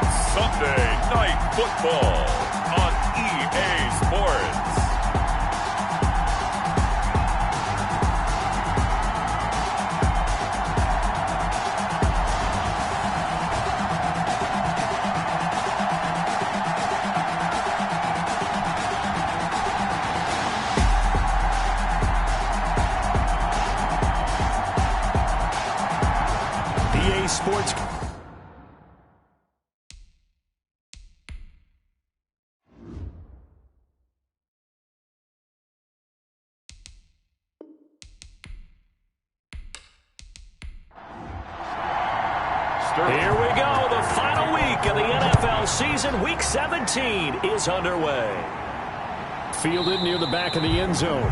It's Sunday Night Football on EA Sports. EA Sports. Here we go. The final week of the NFL season. Week 17 is underway. Fielded near the back of the end zone.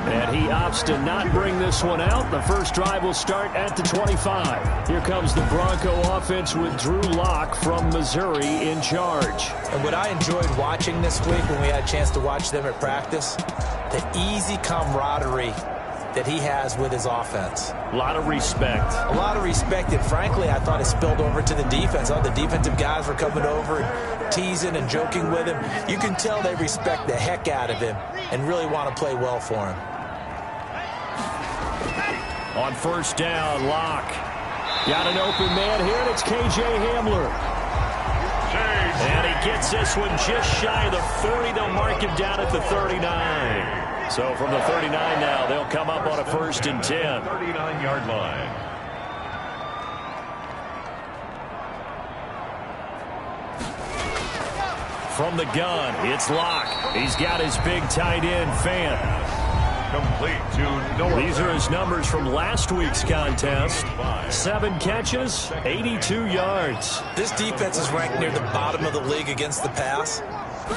And he opts to not bring this one out. The first drive will start at the 25. Here comes the Bronco offense with Drew Lock from Missouri in charge. And what I enjoyed watching this week when we had a chance to watch them at practice, the easy camaraderie that he has with his offense. A lot of respect. A lot of respect, and frankly, I thought it spilled over to the defense. All the defensive guys were coming over and teasing and joking with him. You can tell they respect the heck out of him and really want to play well for him. On first down, Lock. Got an open man here, and it's K.J. Hamler. And he gets this one just shy of the 40. They'll mark him down at the 39. So from the 39 now, they'll come up on a first and 10. 39-yard line. From the gun, it's Lock. He's got his big tight end, Fant. Complete to Noah. These are his numbers from last week's contest. 7 catches, 82 yards. This defense is ranked near the bottom of the league against the pass.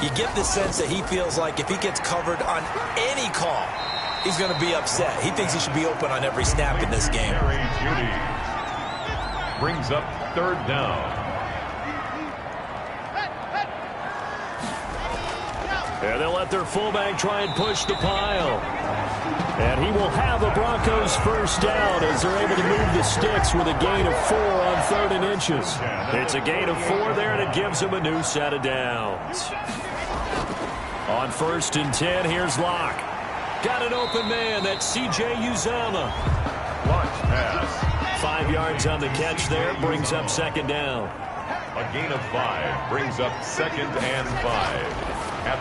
You get the sense that he feels like if he gets covered on any call, he's going to be upset. He thinks he should be open on every snap in this game. Judy brings up third down. And they'll let their fullback try and push the pile. And he will have the Broncos first down as they're able to move the sticks with a gain of 4 on 3rd and inches. It's a gain of 4 there, and it gives them a new set of downs. On first and 10, here's Lock. Got an open man. That's C.J. Uzama. Launch pass. 5 yards on the catch there. Brings up second down. A gain of 5 brings up 2nd and 5.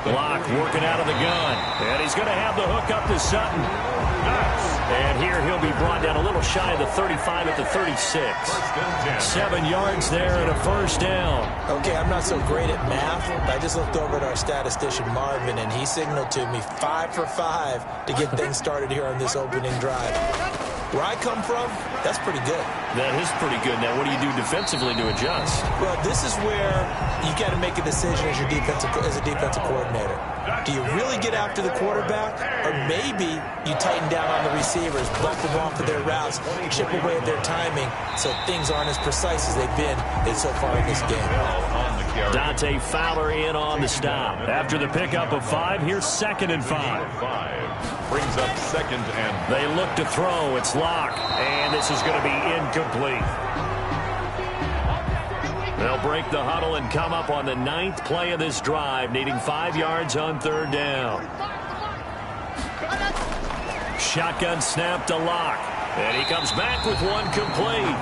Lock working out of the gun. And he's going to have the hook up to Sutton. And here he'll be brought down a little shy of the 35 at the 36. 7 yards there and a first down. Okay, I'm not so great at math, but I just looked over at our statistician Marvin, and he signaled to me 5 for 5 to get things started here on this opening drive. Where I come from, that's pretty good. That is pretty good. Now, what do you do defensively to adjust? Well, this is where you got to make a decision as a defensive coordinator. Do you really get after the quarterback, or maybe you tighten down on the receivers, bump them off of their routes, chip away at their timing, so things aren't as precise as they've been so far in this game. Dante Fowler in on the stop. After the pickup of 5, here's 2nd and 5. Brings up 2nd and... They look to throw. It's Lock. And this is going to be incomplete. They'll break the huddle and come up on the 9th play of this drive, needing 5 yards on 3rd down. Shotgun snap to Lock. And he comes back with one complete.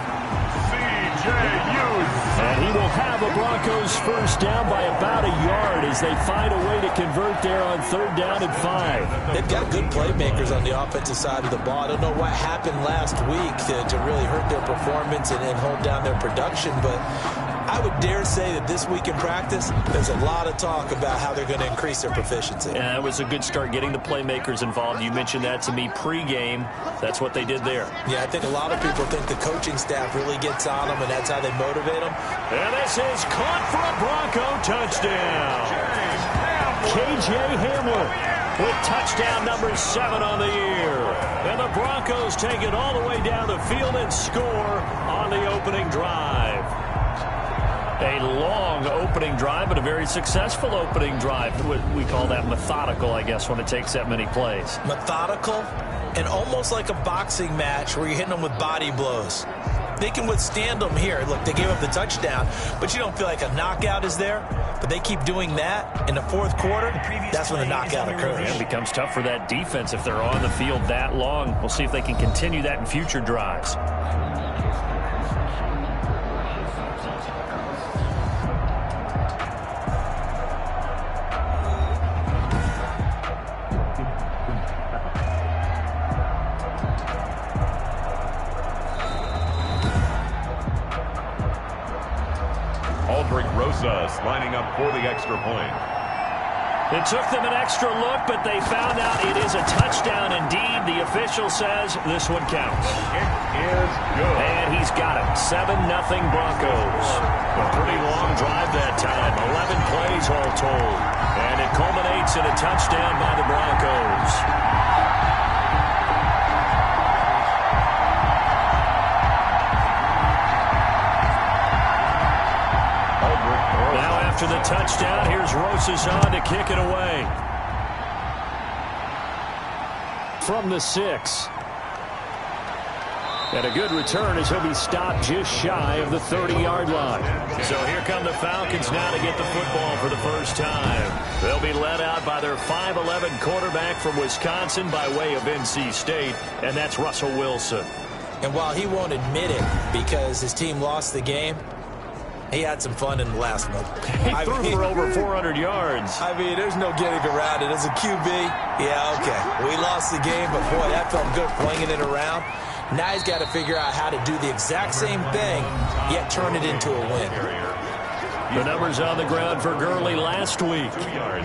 And he will have the Broncos first down by about a yard as they find a way to convert there on 3rd down and 5. They've got good playmakers on the offensive side of the ball. I don't know what happened last week to really hurt their performance and hold down their production, but I would dare say that this week in practice, there's a lot of talk about how they're going to increase their proficiency. Yeah, it was a good start getting the playmakers involved. You mentioned that to me pregame. That's what they did there. Yeah, I think a lot of people think the coaching staff really gets on them, and that's how they motivate them. And this is caught for a Bronco touchdown. K.J. Hamler with touchdown number 7 on the year. And the Broncos take it all the way down the field and score on the opening drive. A long opening drive, but a very successful opening drive. We call that methodical, I guess, when it takes that many plays. Methodical and almost like a boxing match where you're hitting them with body blows. they can withstand them here. Look, they gave up the touchdown, but you don't feel like a knockout is there. But they keep doing that in the fourth quarter. That's when the knockout occurs. Yeah, it becomes tough for that defense if they're on the field that long. We'll see if they can continue that in future drives. Lining up for the extra point. It took them an extra look, but they found out it is a touchdown indeed. The official says this one counts. It is good. And he's got it. 7-0 Broncos. A pretty long drive that time. 11 plays all told. And it culminates in a touchdown by the Broncos. After the touchdown, here's Rosas on to kick it away. From the 6. And a good return as he'll be stopped just shy of the 30-yard line. So here come the Falcons now to get the football for the first time. They'll be led out by their 5'11 quarterback from Wisconsin by way of NC State, and that's Russell Wilson. And while he won't admit it because his team lost the game, he had some fun in the last one. He threw for over 400 yards. I mean, there's no getting around it. As a QB, yeah, okay. We lost the game, but boy, that felt good flinging it around. Now he's got to figure out how to do the exact same thing, yet turn it into a win. The numbers on the ground for Gurley last week.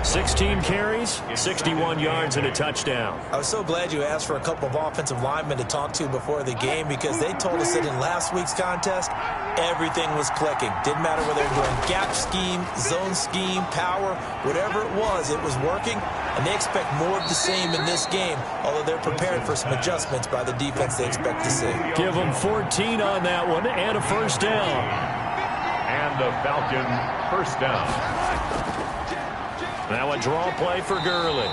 16 carries, 61 yards, and a touchdown. I was so glad you asked for a couple of offensive linemen to talk to before the game because they told us that in last week's contest, everything was clicking. Didn't matter whether they were doing gap scheme, zone scheme, power, whatever it was working. And they expect more of the same in this game, although they're prepared for some adjustments by the defense they expect to see. Give them 14 on that one and a first down. And the Falcon first down. Now a draw play for Gurley.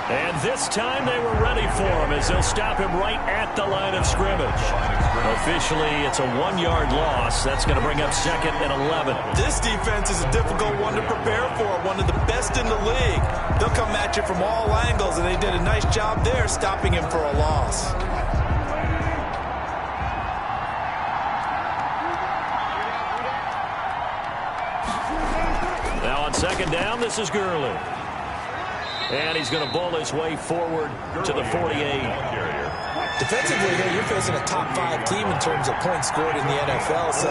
And this time they were ready for him as they'll stop him right at the line of scrimmage. Officially, it's a 1-yard loss. That's going to bring up 2nd and 11. This defense is a difficult one to prepare for, one of the best in the league. They'll come at you from all angles, and they did a nice job there stopping him for a loss. Now on 2nd down, this is Gurley. And he's going to bowl his way forward to the 48. Defensively, you're facing a top 5 team in terms of points scored in the NFL. So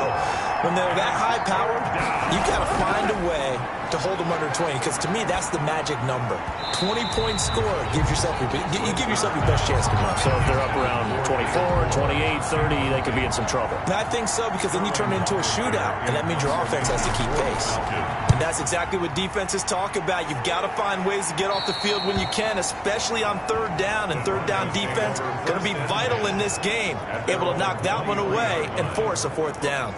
when they're that high powered, you've got to find a way to hold them under 20. Because to me, that's the magic number. 20-point score gives yourself you give yourself your best chance to win. So if they're up around 24, 28, 30, they could be in some trouble. And I think so, because then you turn it into a shootout, and that means your offense has to keep pace. And that's exactly what defenses talk about. You've got to find ways to get off the field when you can, especially on 3rd down. And 3rd down defense going to be vital in this game, able to knock that one away and force a 4th down.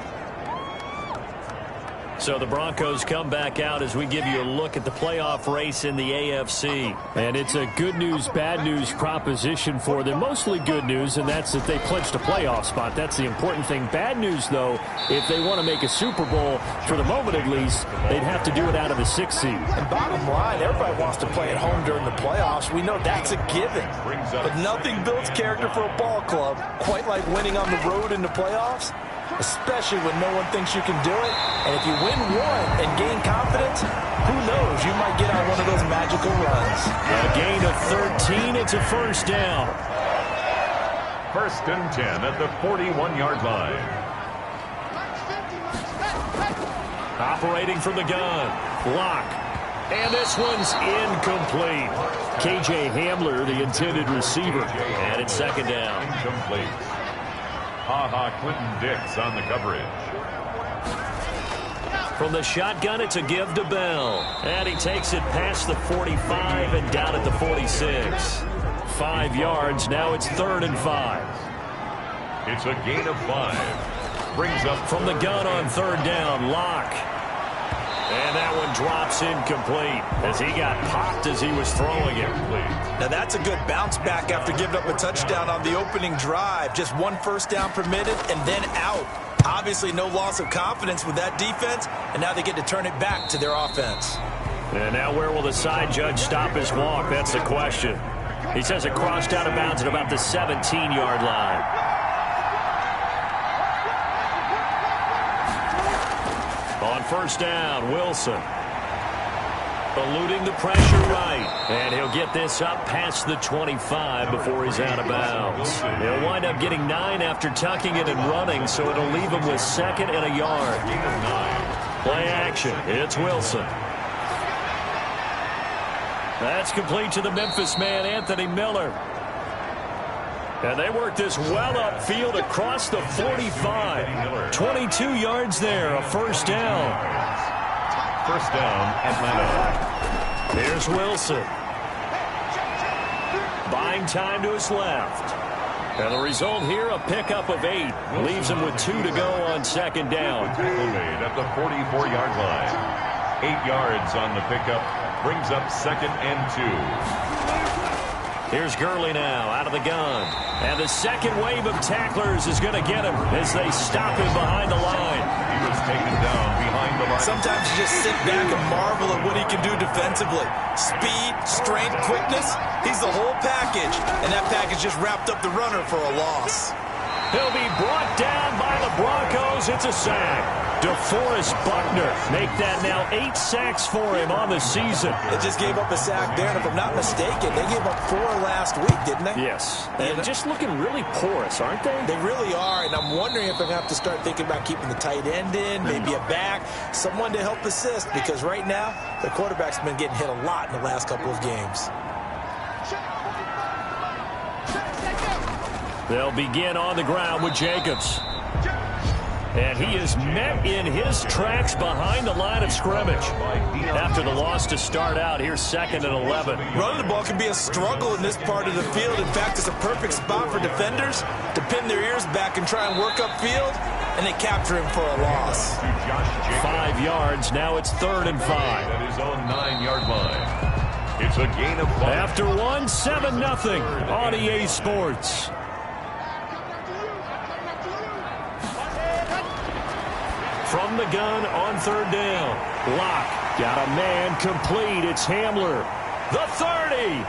So the Broncos come back out as we give you a look at the playoff race in the AFC. And it's a good news, bad news proposition for them. Mostly good news, and that's that they clinched a playoff spot. That's the important thing. Bad news, though, if they want to make a Super Bowl, for the moment at least, they'd have to do it out of the 6th seed. And bottom line, everybody wants to play at home during the playoffs. We know that's a given. But nothing builds character for a ball club quite like winning on the road in the playoffs, especially when no one thinks you can do it. And if you win one and gain confidence, who knows? You might get on one of those magical runs. A gain of 13. It's a first down. 1st and 10 at the 41-yard line. Operating from the gun. Lock. And this one's incomplete. KJ Hamler, the intended receiver. And it's 2nd down. Incomplete. Clinton Dix on the coverage. From the shotgun, it's a give to Bell. And he takes it past the 45 and down at the 46. 5 yards. Now it's 3rd and 5. It's a gain of 5. Brings up from the gun on 3rd down. Lock. And that one drops incomplete as he got popped as he was throwing it. Now that's a good bounce back after giving up a touchdown on the opening drive. Just one first down permitted and then out. Obviously no loss of confidence with that defense, and now they get to turn it back to their offense. And now where will the side judge stop his walk? That's the question. He says it crossed out of bounds at about the 17-yard line. On first down, Wilson. Eluding the pressure right. And he'll get this up past the 25 before he's out of bounds. He'll wind up getting 9 after tucking it and running, so it'll leave him with 2nd and a yard. Play action. It's Wilson. That's complete to the Memphis man, Anthony Miller. And they work this well upfield across the 45. 22 yards there, a first down. First down, Atlanta. Here's Wilson. Buying time to his left. And the result here, a pickup of 8. Leaves him with 2 to go on 2nd down. Tackle made at the 44-yard line. 8 yards on the pickup. Brings up 2nd and 2. Here's Gurley now out of the gun. And the second wave of tacklers is going to get him as they stop him behind the line. He was taken down behind the line. Sometimes you just sit back and marvel at what he can do defensively. Speed, strength, quickness. He's the whole package. And that package just wrapped up the runner for a loss. He'll be brought down by the Broncos. It's a sack. DeForest Buckner make that now 8 sacks for him on the season. They just gave up a sack there, and if I'm not mistaken, they gave up 4 last week, didn't they? Yes. And just looking really porous, aren't they? They really are, and I'm wondering if they're going to have to start thinking about keeping the tight end in, maybe a back, someone to help assist, because right now, the quarterback's been getting hit a lot in the last couple of games. They'll begin on the ground with Jacobs. And he is met in his tracks behind the line of scrimmage. After the loss to start out, here's 2nd and 11. Running the ball can be a struggle in this part of the field. In fact, it's a perfect spot for defenders to pin their ears back and try and work upfield, and they capture him for a loss. 5 yards, now it's 3rd and 5. At his own 9-yard line. It's a gain of 5. After 1, 7-0 on EA Sports. From the gun on 3rd down. Locke got a man complete. It's Hamler. The 30.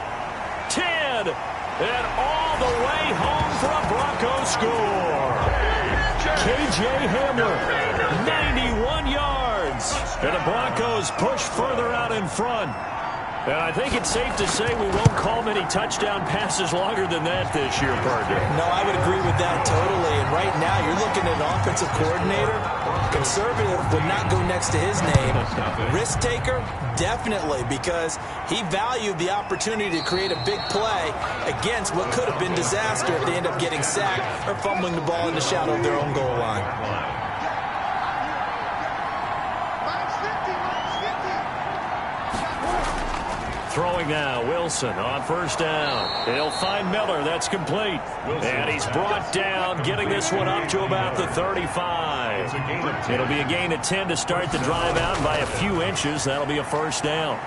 10. And all the way home for a Broncos score. KJ Hamler. 91 yards. And the Broncos push further out in front. And I think it's safe to say we won't call many touchdown passes longer than that this year, partner. No, I would agree with that totally. And right now, you're looking at an offensive coordinator. Conservative would not go next to his name. Risk taker, definitely, because he valued the opportunity to create a big play against what could have been disaster if they end up getting sacked or fumbling the ball in the shadow of their own goal line. Throwing now, Wilson on first down. He'll find Miller. That's complete. And he's brought down, getting this one up to about the 35. It'll be a gain of 10 to start the drive out by a few inches. That'll be a first down.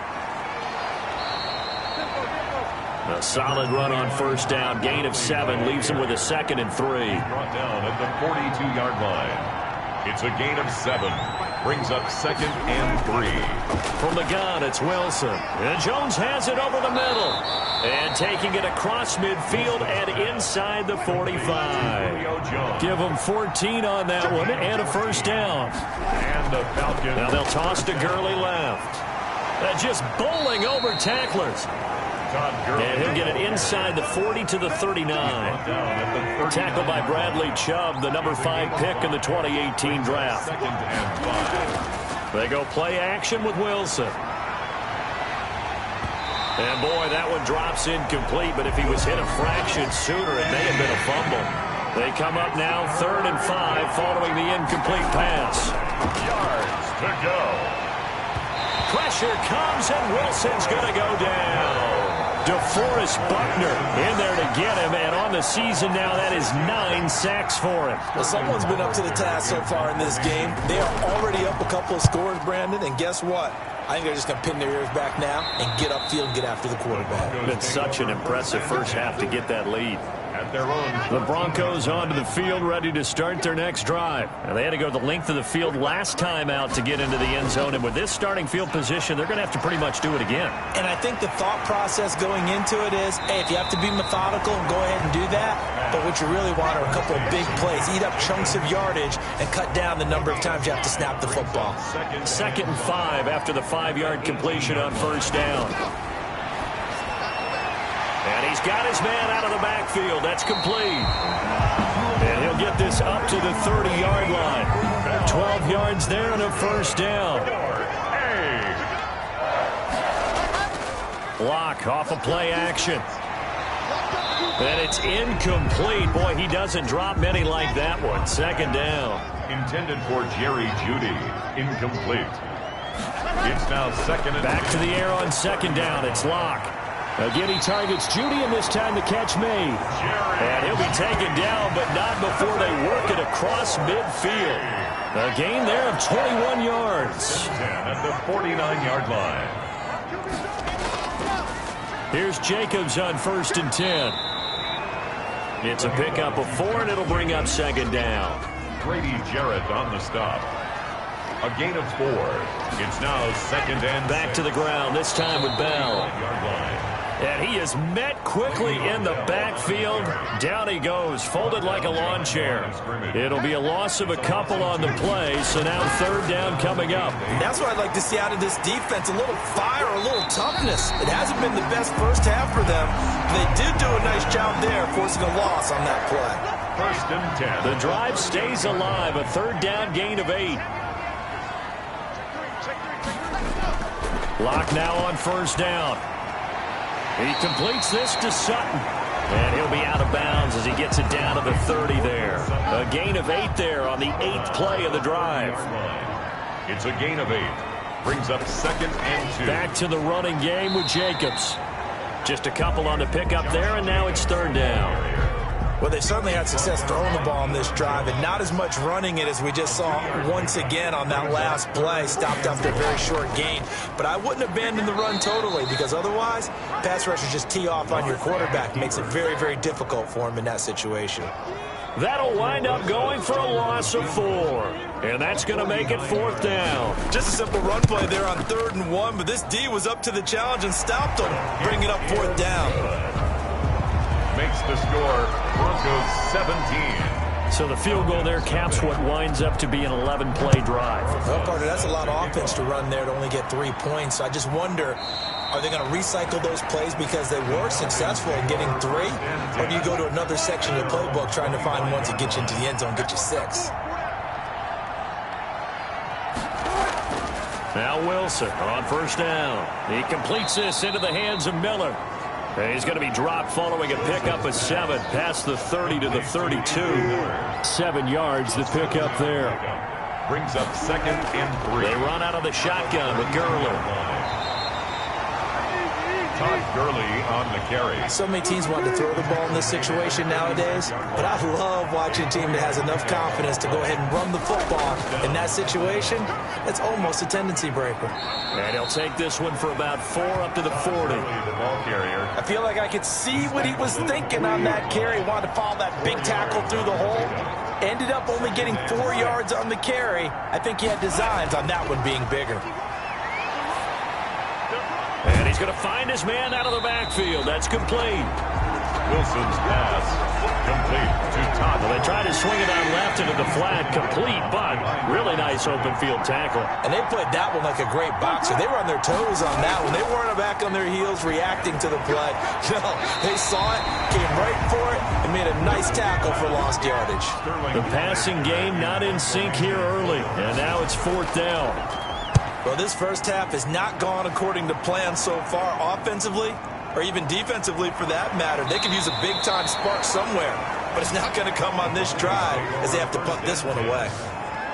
A solid run on first down. Gain of 7 leaves him with a 2nd and 3. Brought down at the 42-yard line. It's a gain of 7. Brings up 2nd and 3. From the gun, it's Wilson. And Jones has it over the middle. And taking it across midfield and inside the 45. Give them 14 on that one and a first down. And the Falcons. Now they'll toss to Gurley left. Just bowling over tacklers. And he'll get it inside the 40 to the 39. Tackled by Bradley Chubb, the number 5 pick in the 2018 draft. They go play action with Wilson. And boy, that one drops incomplete, but if he was hit a fraction sooner, it may have been a fumble. They come up now 3rd and 5 following the incomplete pass. Yards to go. Pressure comes, and Wilson's going to go down. DeForest Buckner in there to get him, and on the season now, that is 9 sacks for him. Well, someone's been up to the task so far in this game. They are already up a couple of scores, Brandon, and guess what? I think they're just going to pin their ears back now and get upfield and get after the quarterback. It's such an impressive first half to get that lead. The Broncos onto the field, ready to start their next drive. And they had to go the length of the field last time out to get into the end zone. And with this starting field position, they're going to have to pretty much do it again. And I think the thought process going into it is, hey, if you have to be methodical, go ahead and do that. But what you really want are a couple of big plays. Eat up chunks of yardage and cut down the number of times you have to snap the football. 2nd and 5 after the 5-yard completion on first down. And he's got his man out of the backfield. That's complete. And he'll get this up to the 30-yard line. 12 yards there and a first down. Block off of play action. And it's incomplete. Boy, he doesn't drop many like that one. 2nd down. Intended for Jerry Jeudy. Incomplete. It's now 2nd and back to the air on 2nd down. It's Locke. Again, he targets Jeudy, and this time the catch made. And he'll be taken down, but not before they work it across midfield. A gain there of 21 yards. 10 at the 49-yard line. Here's Jacobs on 1st and 10. It's a pickup of 4, and it'll bring up 2nd down. Grady Jarrett on the stop. A gain of 4. It's now 2nd and back to the ground, this time with Bell. And he is met quickly in the backfield. Down he goes, folded like a lawn chair. It'll be a loss of a couple on the play, so now 3rd down coming up. That's what I'd like to see out of this defense, a little fire, a little toughness. It hasn't been the best first half for them. They did do a nice job there, forcing a loss on that play. 1st and 10. The drive stays alive, a 3rd down gain of 8. Locke now on 1st down. He completes this to Sutton. And he'll be out of bounds as he gets it down to the 30 there. A gain of 8 there on the 8th play of the drive. It's a gain of 8. Brings up 2nd and 2. Back to the running game with Jacobs. Just a couple on the pickup there, and now it's 3rd down. Well, they certainly had success throwing the ball on this drive, and not as much running it as we just saw once again on that last play. Stopped after a very short gain. But I wouldn't abandon the run totally, because otherwise, pass rushers just tee off on your quarterback. Makes it very, very difficult for him in that situation. That'll wind up going for a loss of 4. And that's going to make it 4th down. Just a simple run play there on 3rd and 1, but this D was up to the challenge and stopped him. Bring it up 4th down. Makes the score Broncos 17. So the field goal there caps what winds up to be an 11-play drive. Well, Carter, that's a lot of offense to run there to only get 3 points. I just wonder, are they going to recycle those plays because they were successful in getting 3? Or do you go to another section of the playbook trying to find ones that get you into the end zone, get you 6? Now Wilson on 1st down. He completes this into the hands of Miller. And he's going to be dropped following a pickup of 7 past the 30 to the 32. 7 yards, the pickup there. Brings up 2nd and 3. They run out of the shotgun with Gurley. Todd Gurley on the carry. So many teams want to throw the ball in this situation nowadays, but I love watching a team that has enough confidence to go ahead and run the football. In that situation, that's almost a tendency breaker. And he'll take this one for about 4 up to the 40. The ball carrier. I feel like I could see what he was thinking on that carry. Wanted to follow that big tackle through the hole. Ended up only getting 4 yards on the carry. I think he had designs on that one being bigger. And he's going to find his man out of the backfield. That's complete. Wilson's pass complete to Todd. Well, they tried to swing it on left into the flat. Complete, but really nice open field tackle. And they played that one like a great boxer. They were on their toes on that one. They weren't back on their heels reacting to the play. No, they saw it, came right for it, and made a nice tackle for lost yardage. The passing game not in sync here early, and now it's 4th down. Well, this first half has not gone according to plan so far offensively, or even defensively for that matter. They could use a big-time spark somewhere, but it's not going to come on this drive as they have to punt this one away.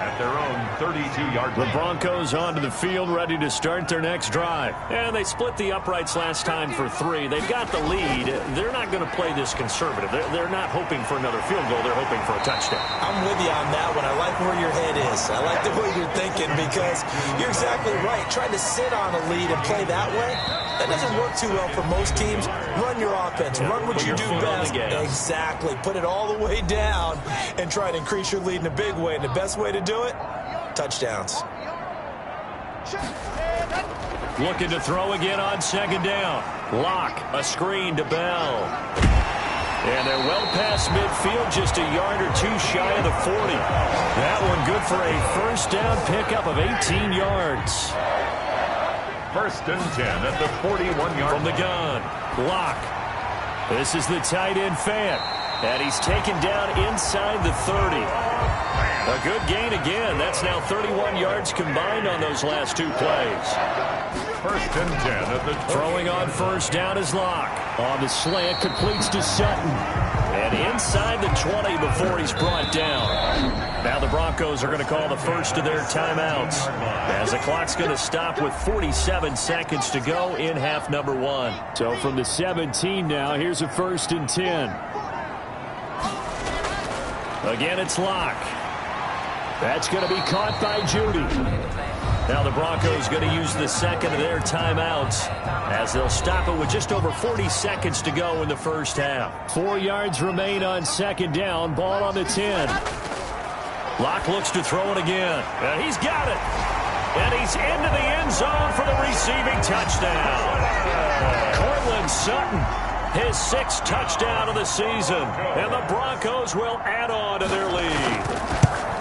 At at their own 32-yard line. The Broncos onto the field, ready to start their next drive. And they split the uprights last time for 3. They've got the lead. They're not going to play this conservative. They're not hoping for another field goal. They're hoping for a touchdown. I'm with you on that one. I like where your head is. I like the way you're thinking because you're exactly right. Trying to sit on a lead and play that way, that doesn't work too well for most teams. Run your offense. Run what you do best. Exactly. Put it all the way down and try to increase your lead in a big way. And the best way to do it, touchdowns. Looking to throw again on second down. Lock, a screen to Bell. And they're well past midfield, just a yard or two shy of the 40. That one good for a first down pickup of 18 yards. First and 10 at the 41-yard from the gun. Lock. This is the tight end Fant. And he's taken down inside the 30. A good gain again. That's now 31 yards combined on those last 2 plays. First and 10 at the throwing on first down is Lock. On the slant, completes to Sutton. And inside the 20 before he's brought down. Now the Broncos are going to call the first of their timeouts, as the clock's going to stop with 47 seconds to go in half number 1. So from the 17 now, here's a first and 10. Again, it's Lock. That's going to be caught by Judy. Now the Broncos going to use the second of their timeouts, as they'll stop it with just over 40 seconds to go in the first half. 4 yards remain on second down. Ball on the 10. Lock looks to throw it again. And he's got it. And he's into the end zone for the receiving touchdown. Cortland Sutton, his 6th touchdown of the season. And the Broncos will add on to their lead.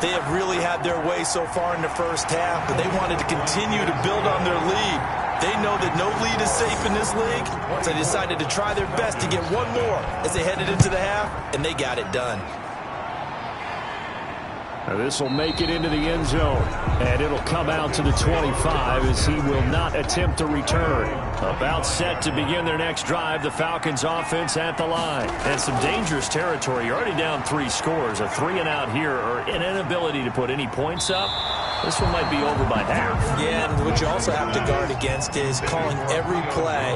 They have really had their way so far in the first half, but they wanted to continue to build on their lead. They know that no lead is safe in this league, so they decided to try their best to get one more as they headed into the half, and they got it done. Now this will make it into the end zone, and it'll come out to the 25 as he will not attempt to return. About set to begin their next drive, the Falcons offense at the line. And some dangerous territory. You're already down 3 scores. A 3-and-out here, or an inability to put any points up. This one might be over by half. Yeah, and what you also have to guard against is calling every play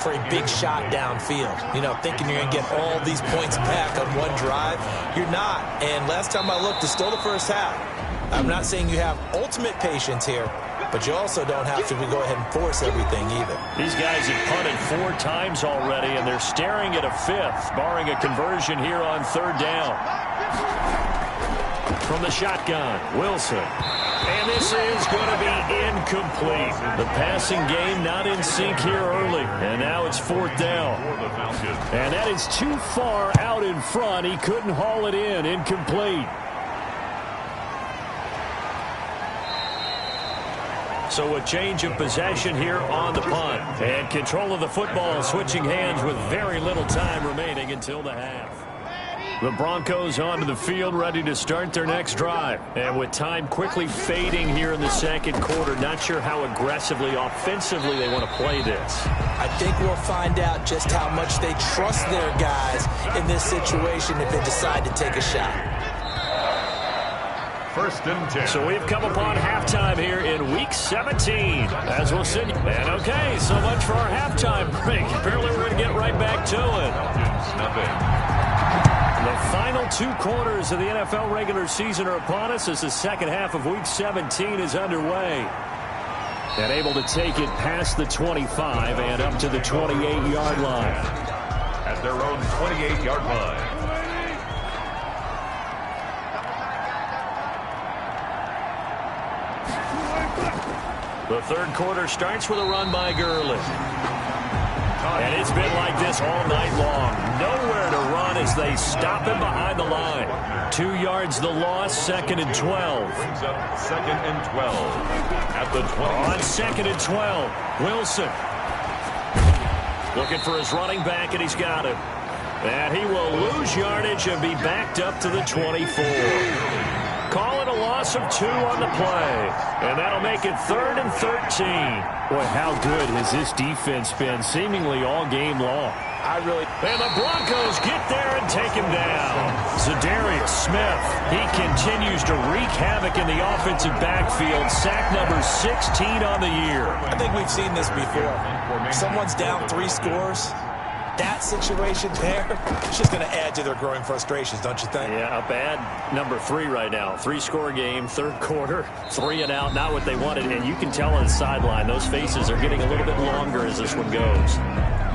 for a big shot downfield. You know, thinking you're going to get all these points back on one drive. You're not. And last time I looked, it's still the first half. I'm not saying you have ultimate patience here, but you also don't have to go ahead and force everything either. These guys have punted 4 times already, and they're staring at a 5th, barring a conversion here on 3rd down. From the shotgun, Wilson. And this is going to be incomplete. The passing game not in sync here early. And now it's 4th down. And that is too far out in front. He couldn't haul it in. Incomplete. So a change of possession here on the punt. And control of the football switching hands with very little time remaining until the half. The Broncos onto the field, ready to start their next drive. And with time quickly fading here in the second quarter, not sure how aggressively, offensively they want to play this. I think we'll find out just how much they trust their guys in this situation if they decide to take a shot. First and 10. So we've come upon halftime here in Week 17. As we'll see. And okay, so much for our halftime break. Apparently we're going to get right back to it. The final 2 quarters of the NFL regular season are upon us as the second half of Week 17 is underway. And able to take it past the 25 and up to the 28-yard line. At their own 28-yard line. The third quarter starts with a run by Gurley. And it's been like this all night long. Nowhere to run as they stop him behind the line. 2 yards the loss, 2nd and 12. Brings up 2nd and 12. At the 20. On 2nd and 12, Wilson. Looking for his running back, and he's got him. And he will lose yardage and be backed up to the 24. call it a loss of 2 on the play. And that'll make it 3rd and 13. Boy, how good has this defense been seemingly all game long? And the Broncos get there and take him down. Zadarius Smith, he continues to wreak havoc in the offensive backfield. Sack number 16 on the year. I think we've seen this before. Someone's down 3 scores. That situation there, it's just going to add to their growing frustrations, don't you think? Yeah, a bad number 3 right now. 3-score game, 3rd quarter, 3 and out, not what they wanted. And you can tell on the sideline, those faces are getting a little bit longer as this one goes.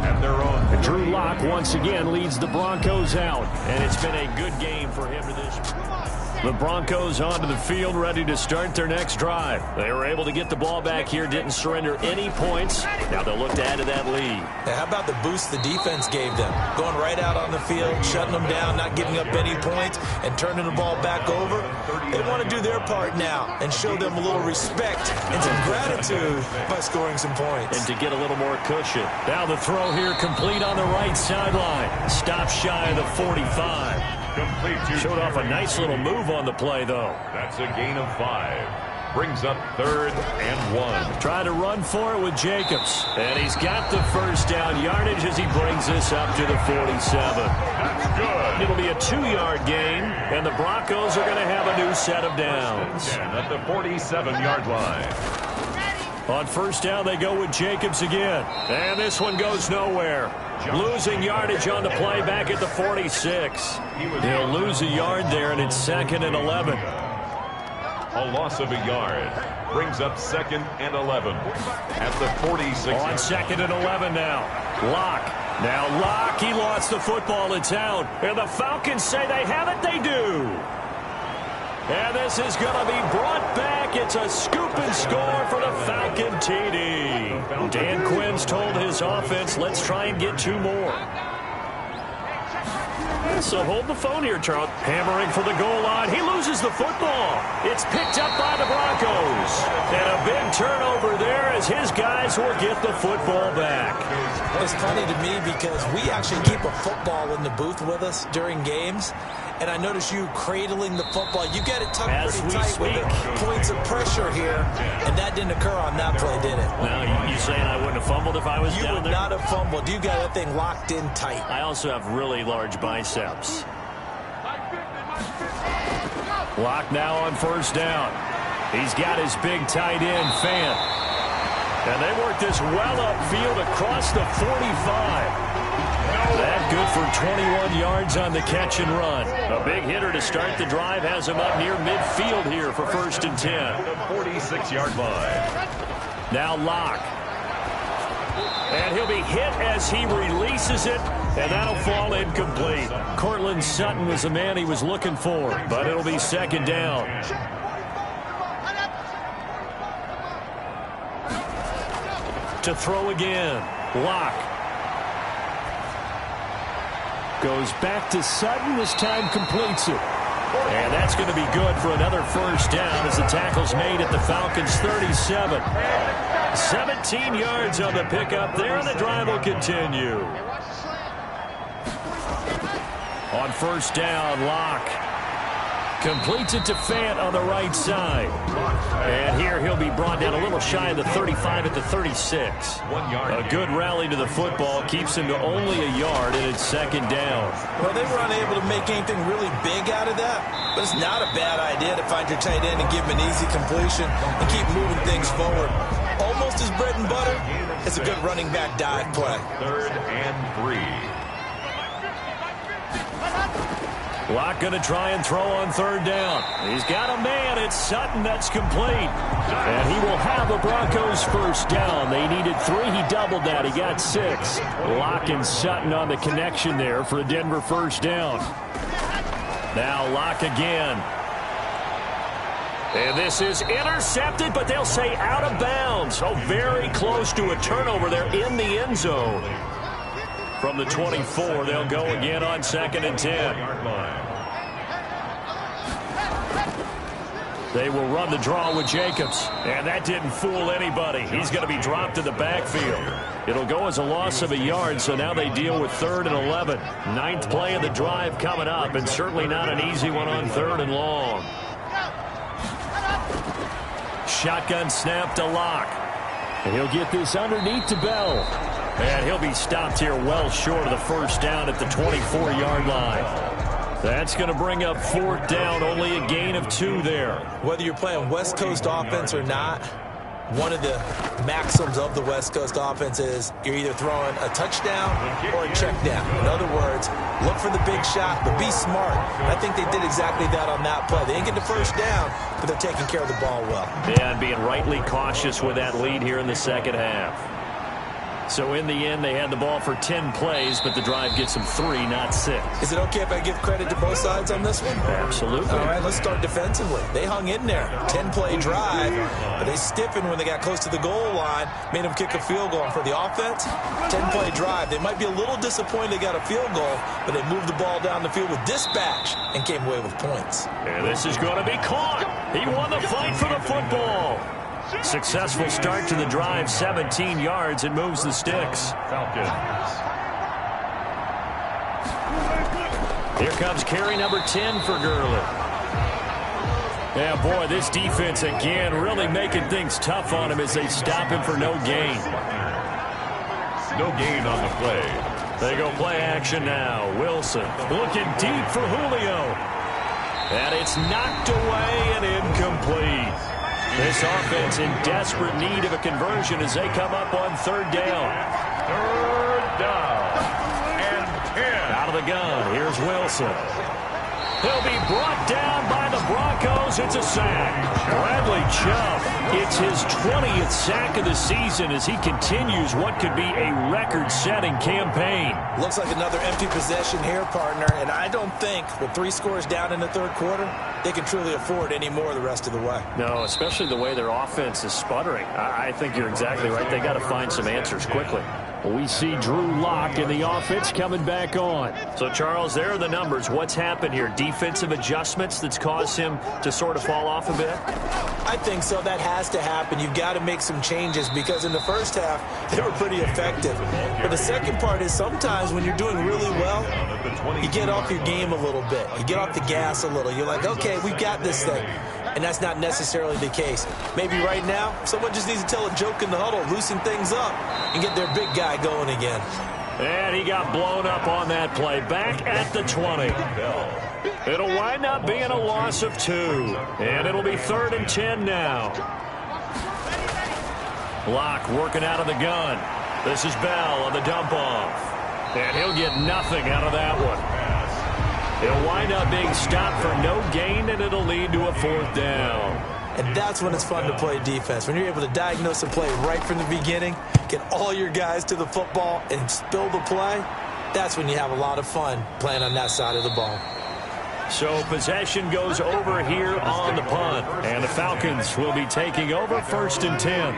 At their own. Drew Lock once again leads the Broncos out. And it's been a good game for him to this. The Broncos onto the field, ready to start their next drive. They were able to get the ball back here, didn't surrender any points. Now they'll look to add to that lead. Now, how about the boost the defense gave them? Going right out on the field, shutting them down, not giving up any points, and turning the ball back over. They want to do their part now and show them a little respect and some gratitude by scoring some points. And to get a little more cushion. Now the throw here complete on the right sideline. Stop shy of the 45. Showed off a nice little move on the play, though. That's a gain of 5. Brings up 3rd and 1. Try to run for it with Jacobs. And he's got the first down yardage as he brings this up to the 47. That's good. It'll be a 2-yard gain, and the Broncos are going to have a new set of downs. At the 47-yard line. On first down, they go with Jacobs again. And this one goes nowhere. Losing yardage on the play back at the 46. They'll lose a yard there, and it's 2nd and 11. A loss of a yard. Brings up 2nd and 11. At the 46. On 2nd and 11 now. Lock. Now Lock, he lost the football. It's out. And the Falcons say they have it. They do. And this is going to be brought back. It's a scoop and score for the Falcon TD. Dan Quinn's told his offense, let's try and get 2 more. So hold the phone here, Charles. Hammering for the goal line. He loses the football. It's picked up by the Broncos. And a big turnover there as his guys will get the football back. It's funny to me because we actually keep a football in the booth with us during games. And I notice you cradling the football. You get it tucked pretty tight with the points of pressure here. And that didn't occur on that play, did it? Now, you saying I wouldn't have fumbled if I was down there? You would not have fumbled. You got that thing locked in tight. I also have really large biceps. Lock now on first down. He's got his big tight end, Fant. And they work this well upfield across the 45. That good for 21 yards on the catch and run. A big hitter to start the drive has him up near midfield here for 1st and 10. The 46-yard line. Now Lock. And he'll be hit as he releases it, and that'll fall incomplete. Cortland Sutton was the man he was looking for, but it'll be 2nd down. To throw again. Lock. Goes back to Sutton. This time completes it. And that's going to be good for another first down as the tackle's made at the Falcons' 37. 17 yards on the pickup there, and the drive will continue. On first down, Lock completes it to Fant on the right side. And here he'll be brought down a little shy of the 35 at the 36. 1 yard. A good rally to the football keeps him to only a yard, and it's 2nd down. Well, they were unable to make anything really big out of that, but it's not a bad idea to find your tight end and give him an easy completion and keep moving things forward. Almost his bread and butter. It's a good running back dive play. 3rd and 3. Lock going to try and throw on 3rd down. He's got a man. It's Sutton. That's complete. And he will have a Broncos first down. They needed 3. He doubled that. He got 6. Lock and Sutton on the connection there for a Denver first down. Now Lock again. And this is intercepted, but they'll say out of bounds. Oh, very close to a turnover there in the end zone. From the 24, they'll go again on 2nd and 10. They will run the draw with Jacobs. And that didn't fool anybody. He's going to be dropped in the backfield. It'll go as a loss of a yard, so now they deal with 3rd and 11. 9th play of the drive coming up, and certainly not an easy one on 3rd and long. shotgun snap to Locke. And he'll get this underneath to Bell. And he'll be stopped here well short of the first down at the 24-yard line. That's going to bring up fourth down, only a gain of 2 there. Whether you're playing West Coast offense or not, one of the maxims of the West Coast offense is you're either throwing a touchdown or a check down. In other words, look for the big shot, but be smart. And I think they did exactly that on that play. They didn't get the first down, but they're taking care of the ball well. Yeah, and being rightly cautious with that lead here in the second half. So in the end, they had the ball for 10 plays, but the drive gets them 3, not 6. Is it okay if I give credit to both sides on this one? Absolutely. All right, let's start defensively. They hung in there. 10-play drive, but they stiffened when they got close to the goal line, made them kick a field goal. And for the offense, 10-play drive. They might be a little disappointed they got a field goal, but they moved the ball down the field with dispatch and came away with points. And this is going to be caught. He won the fight for the football. Successful start to the drive, 17 yards, and moves the sticks. Falcons. Here comes carry number 10 for Gurley. Yeah, boy, this defense again really making things tough on him as they stop him for no gain. No gain on the play. They go play action now. Wilson looking deep for Julio. And it's knocked away and incomplete. This offense in desperate need of a conversion as they come up on third down. Third down and 10. Out of the gun, here's Wilson. He'll be brought down by the Broncos. It's a sack. Bradley Chubb, it's his 20th sack of the season as he continues what could be a record-setting campaign. Looks like another empty possession here, partner, and I don't think with 3 scores down in the third quarter, they can truly afford any more the rest of the way. No, especially the way their offense is sputtering. I think you're exactly right. They got to find some answers quickly. We see Drew Lock in the offense coming back on. So, Charles, there are the numbers. What's happened here? Defensive adjustments that's caused him to sort of fall off a bit? I think so. That has to happen. You've got to make some changes because in the first half, they were pretty effective. But the second part is sometimes when you're doing really well, you get off your game a little bit. You get off the gas a little. You're like, okay, we've got this thing. And that's not necessarily the case. Maybe right now, someone just needs to tell a joke in the huddle, loosen things up, and get their big guy going again. And he got blown up on that play. Back at the 20. It'll wind up being a loss of 2. And it'll be 3rd and 10 now. Locke working out of the gun. This is Bell on the dump off. And he'll get nothing out of that one. He'll wind up being stopped for no gain, and it'll lead to a 4th down. And that's when it's fun to play defense. When you're able to diagnose a play right from the beginning, get all your guys to the football, and spill the play, that's when you have a lot of fun playing on that side of the ball. So possession goes over here on the punt. And the Falcons will be taking over 1st and 10.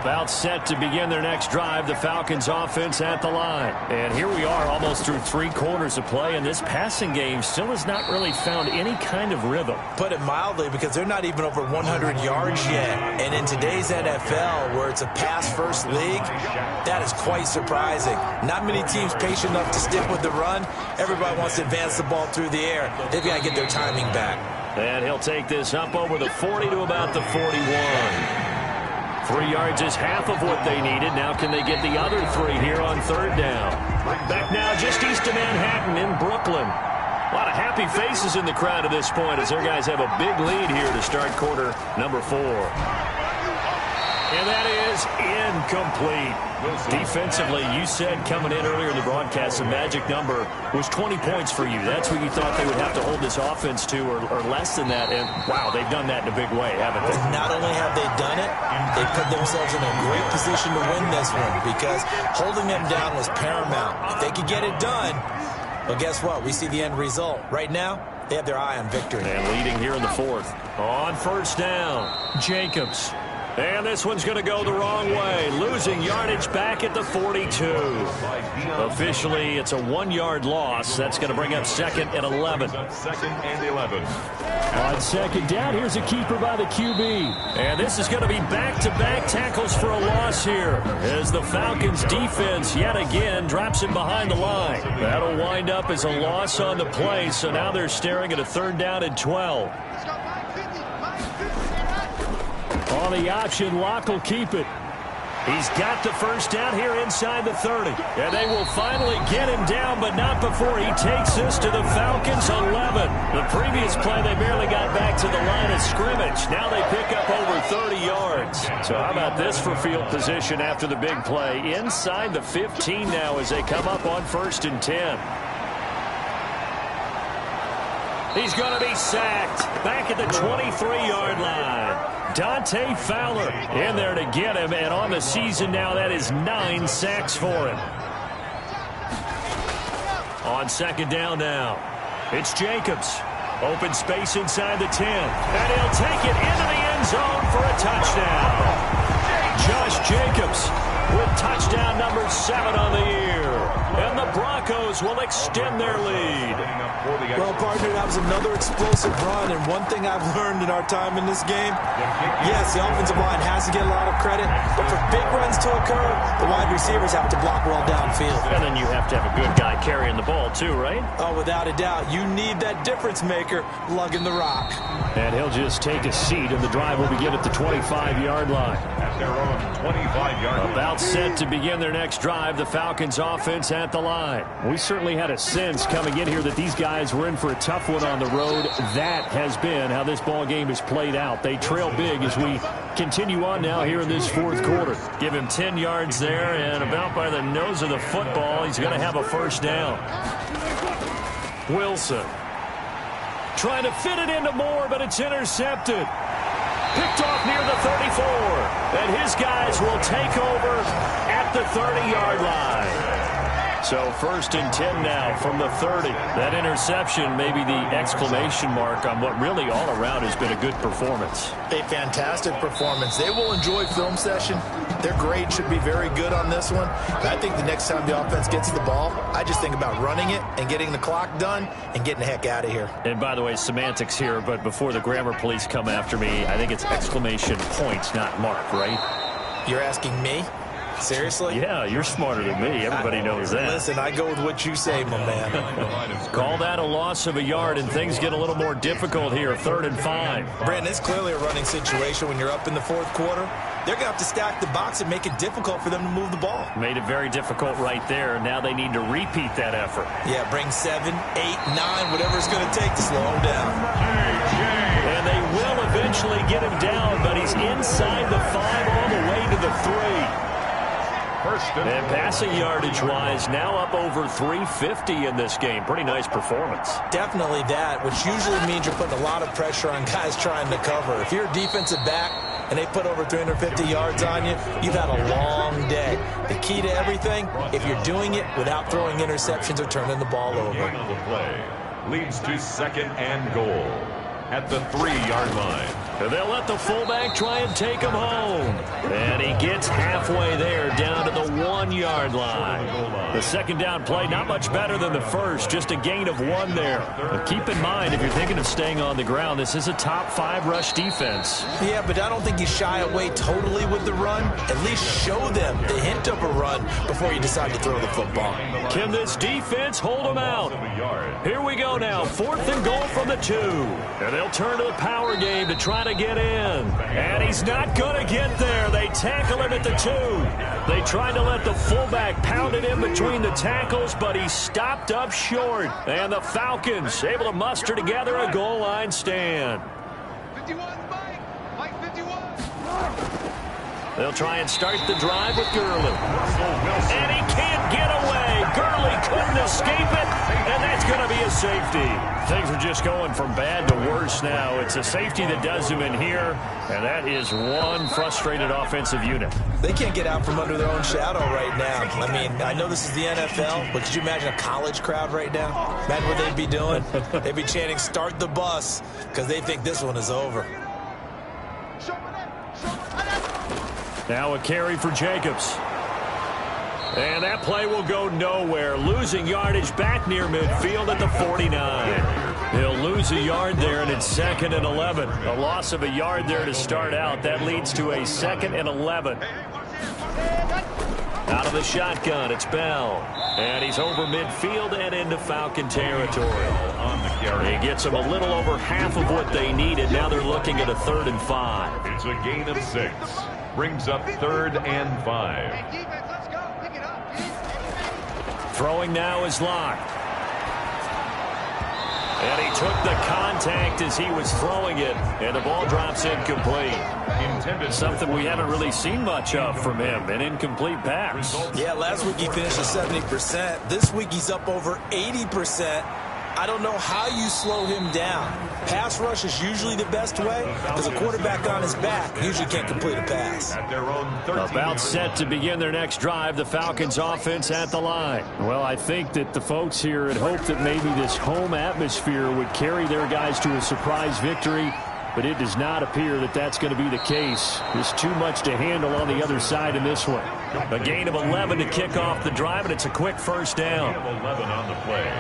About set to begin their next drive. The Falcons offense at the line. And here we are almost through 3 quarters of play. And this passing game still has not really found any kind of rhythm. Put it mildly, because they're not even over 100 yards yet. And in today's NFL, where it's a pass-first league, that is quite surprising. Not many teams patient enough to stick with the run. Everybody wants to advance the ball through the air. They've got to get their timing back. And he'll take this up over the 40 to about the 41. 3 yards is half of what they needed. Now can they get the other 3 here on 3rd down? Back now just east of Manhattan in Brooklyn. A lot of happy faces in the crowd at this point as their guys have a big lead here to start quarter number 4. And that is incomplete. Defensively, you said coming in earlier in the broadcast, the magic number was 20 points for you. That's what you thought they would have to hold this offense to, or less than that. And, wow, they've done that in a big way, haven't they? Not only have they done it, they put themselves in a great position to win this one because holding them down was paramount. If they could get it done, well, guess what? We see the end result. Right now, they have their eye on victory. And leading here in the 4th. On 1st down, Jacobs. And this one's going to go the wrong way. Losing yardage back at the 42. Officially, it's a 1-yard loss. That's going to bring up 2nd and 11. 2nd and 11. On 2nd down, here's a keeper by the QB. And this is going to be back-to-back tackles for a loss here as the Falcons defense yet again drops him behind the line. That'll wind up as a loss on the play, so now they're staring at a 3rd down and 12. On the option, Locke will keep it. He's got the first down here inside the 30. And they will finally get him down, but not before he takes this to the Falcons' 11. The previous play, they barely got back to the line of scrimmage. Now they pick up over 30 yards. So how about this for field position after the big play? Inside the 15 now as they come up on 1st and 10. He's going to be sacked back at the 23-yard line. Dante Fowler in there to get him, and on the season now, that is 9 sacks for him. On 2nd down now, it's Jacobs. Open space inside the 10, and he'll take it into the end zone for a touchdown. Josh Jacobs with touchdown number 7 on the year. And the Broncos will extend their lead. Well, partner, that was another explosive run, and one thing I've learned in our time in this game, yes, the offensive line has to get a lot of credit, but for big runs to occur, the wide receivers have to block well downfield. And then you have to have a good guy carrying the ball too, right? Oh, without a doubt. You need that difference maker lugging the rock. And he'll just take a seat, and the drive will begin at the 25-yard line. At their own 25-yard line. About set to begin their next drive, the Falcons offense at the line. We certainly had a sense coming in here that these guys were in for a tough one on the road. That has been how this ball game has played out. They trail big as we continue on now here in this 4th quarter. Give him 10 yards there, and about by the nose of the football, he's going to have a first down. Wilson trying to fit it into Moore, but it's intercepted. Picked off near the 34. And his guys will take over at the 30-yard line. So 1st and 10 now from the 30. That interception may be the exclamation mark on what really all around has been a good performance. A fantastic performance. They will enjoy film session. Their grade should be very good on this one. But I think the next time the offense gets the ball, I just think about running it and getting the clock done and getting the heck out of here. And by the way, semantics here, but before the grammar police come after me, I think it's exclamation points, not mark, right? You're asking me? Seriously? Yeah, you're smarter than me. Everybody knows that. Listen, I go with what you say, my man. Call that a loss of a yard, and things get a little more difficult here. 3rd and 5. Brandon, it's clearly a running situation when you're up in the 4th quarter. They're going to have to stack the box and make it difficult for them to move the ball. Made it very difficult right there. Now they need to repeat that effort. Yeah, bring 7, 8, 9, whatever it's going to take to slow him down. And they will eventually get him down, but he's inside the 5 all the way to the 3. And passing yardage-wise, now up over 350 in this game. Pretty nice performance. Definitely that, which usually means you're putting a lot of pressure on guys trying to cover. If you're a defensive back and they put over 350 yards on you, you've had a long day. The key to everything, if you're doing it without throwing interceptions or turning the ball over. The play leads to 2nd and goal at the 3-yard line. And they'll let the fullback try and take him home. And he gets halfway there, down to the 1-yard line. The 2nd down play, not much better than the first, just a gain of 1 there. But keep in mind, if you're thinking of staying on the ground, this is a top 5 rush defense. Yeah, but I don't think you shy away totally with the run. At least show them the hint of a run before you decide to throw the football. Can this defense hold them out? Here we go now, 4th and goal from the 2. And they'll turn to the power game to try to get in. And he's not going to get there. They tackle him at the 2. They tried to let the fullback pound it in between the tackles, but he stopped up short. And the Falcons able to muster together a goal line stand. 51, Mike 51. They'll try and start the drive with Gurley. And he can't get away. Gurley couldn't escape it, and that's going to be a safety. Things are just going from bad to worse now. It's a safety that does him in here, and that is one frustrated offensive unit. They can't get out from under their own shadow right now. I mean, I know this is the NFL, but could you imagine a college crowd right now? Imagine what they'd be doing. They'd be chanting, "Start the bus," because they think this one is over. Now a carry for Jacobs. And that play will go nowhere. Losing yardage back near midfield at the 49. He'll lose a yard there, and it's 2nd and 11. A loss of a yard there to start out. That leads to a 2nd and 11. Out of the shotgun, it's Bell. And he's over midfield and into Falcon territory. On the area. He gets them a little over half of what they needed. Now they're looking at a 3rd and 5. It's a gain of 6. Brings up 3rd and 5. Hey, defense, let's go. Pick it up. Throwing now is locked. And he took the contact as he was throwing it, and the ball drops incomplete. Intended Something we haven't really seen much of from him, an incomplete pass. Yeah, last week he finished at 70%. This week he's up over 80%. I don't know how you slow him down. Pass rush is usually the best way because a quarterback on his back usually can't complete a pass. at their own 13. About set to begin their next drive, the Falcons offense at the line. Well, I think that the folks here had hoped that maybe this home atmosphere would carry their guys to a surprise victory, but it does not appear that that's going to be the case. There's too much to handle on the other side in this one. A gain of 11 to kick off the drive, and it's a quick first down. 11 on the play.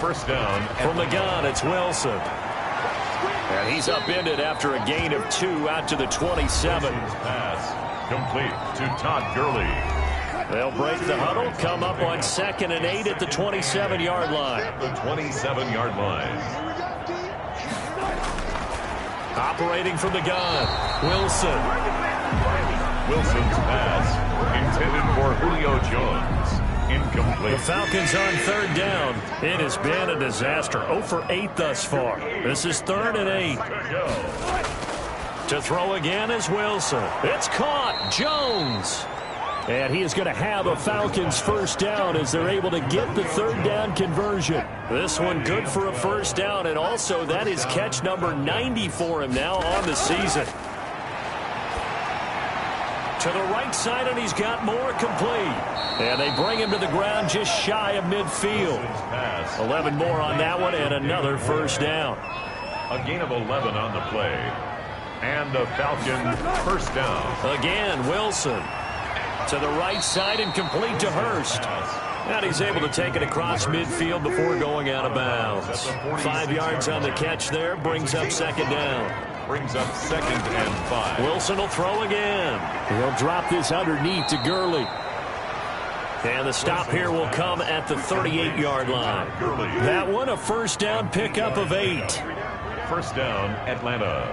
First down. From the gun, it's Wilson. And he's upended after a gain of 2 out to the 27. Pass complete to Todd Gurley. They'll break the huddle, come up on 2nd and 8 at the 27-yard line. The 27-yard line. Operating from the gun, Wilson. Wilson's pass intended for Julio Jones. Incomplete. The Falcons on 3rd down. It has been a disaster. 0 for 8 thus far. This is 3rd and 8. To throw again is Wilson. It's caught. Jones. And he is going to have a Falcons first down as they're able to get the 3rd down conversion. This one good for a first down, and also that is catch number 90 for him now on the season. To the right side, and he's got more complete. And they bring him to the ground just shy of midfield. 11 more on that one, and another first down. A gain of 11 on the play. And a Falcon first down. Again, Wilson. To the right side and complete to Hurst. And he's able to take it across midfield before going out of bounds. 5 yards on the catch there, brings up 2nd down. Brings up 2nd and 5. Wilson will throw again. He'll drop this underneath to Gurley. And the stop here will come at the 38-yard line. That one a first down pickup of 8. First down, Atlanta.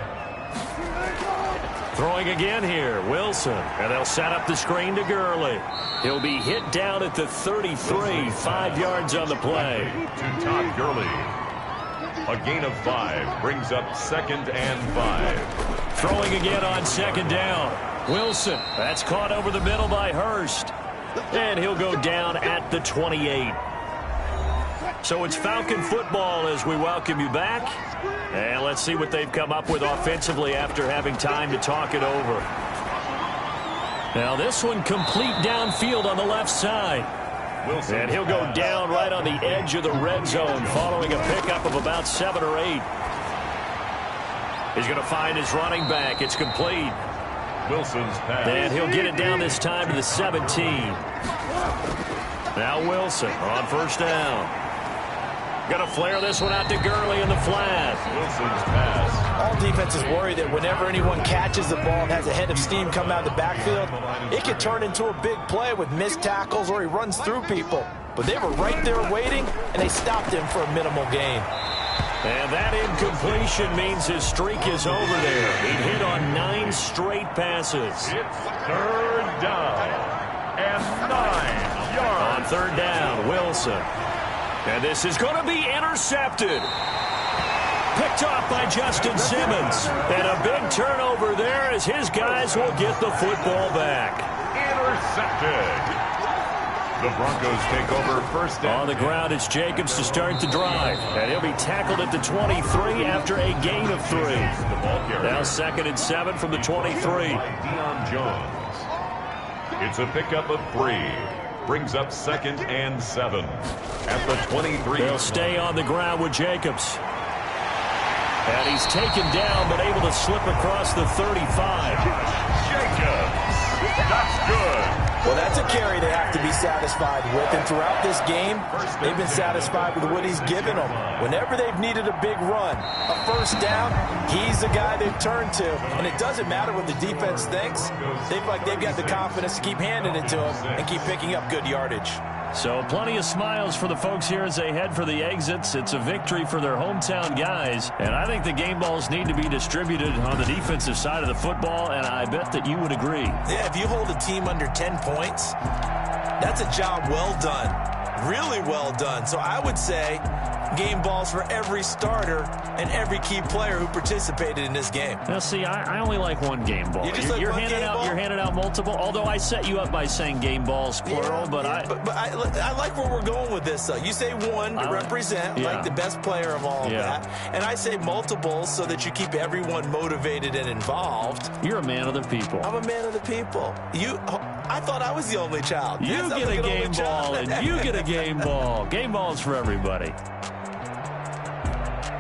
Throwing again here, Wilson. And they'll set up the screen to Gurley. He'll be hit down at the 33, 5 yards on the play. To Todd Gurley. A gain of 5 brings up 2nd and 5. Throwing again on 2nd down. Wilson, that's caught over the middle by Hurst. And he'll go down at the 28. So it's Falcon football as we welcome you back. And let's see what they've come up with offensively after having time to talk it over. Now this one complete downfield on the left side. Wilson. And he'll go down right on the edge of the red zone following a pickup of about 7 or 8. He's going to find his running back. It's complete. Wilson's pass. And he'll get it down this time to the 17. Now Wilson on first down. Going to flare this one out to Gurley in the flat. Wilson's pass. All defenses worry that whenever anyone catches the ball and has a head of steam come out of the backfield, it could turn into a big play with missed tackles or he runs through people. But they were right there waiting, and they stopped him for a minimal gain. And that incompletion means his streak is over there. He hit on 9 straight passes. It's 3rd down and 9 yards. On 3rd down, Wilson. And this is going to be intercepted. Picked off by Justin Simmons. And a big turnover there as his guys will get the football back. Intercepted. The Broncos take over first down. On the ground, it's Jacobs to start the drive. And he'll be tackled at the 23 after a gain of 3. Now 2nd and 7 from the 23. Deion Jones. It's a pickup of 3. Brings up 2nd and 7 at the 23. They'll stay on the ground with Jacobs. And he's taken down, but able to slip across the 35. Jacobs. That's good. Well, that's a carry they have to be satisfied with. And throughout this game, they've been satisfied with what he's given them. Whenever they've needed a big run, a first down, he's the guy they've turned to. And it doesn't matter what the defense thinks. They feel like they've got the confidence to keep handing it to him and keep picking up good yardage. So plenty of smiles for the folks here as they head for the exits. It's a victory for their hometown guys. And I think the game balls need to be distributed on the defensive side of the football, and I bet that you would agree. Yeah, if you hold a team under 10 points, that's a job well done. Really well done. So I would say game balls for every starter and every key player who participated in this game. Now, see, I only like one game ball. You're handing out multiple, although I set you up by saying game balls, plural. But I like where we're going with this, though. You say one to represent, like the best player of all of that. And I say multiples so that you keep everyone motivated and involved. You're a man of the people. I'm a man of the people. I thought I was the only child. You get a game ball, and you get a game ball. Game balls for everybody.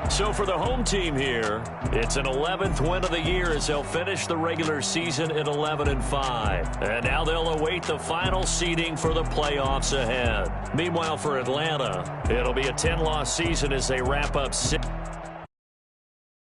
So for the home team here, it's an 11th win of the year as they'll finish the regular season at 11-5. And now they'll await the final seeding for the playoffs ahead. Meanwhile, for Atlanta, it'll be a 10-loss season as they wrap up 6.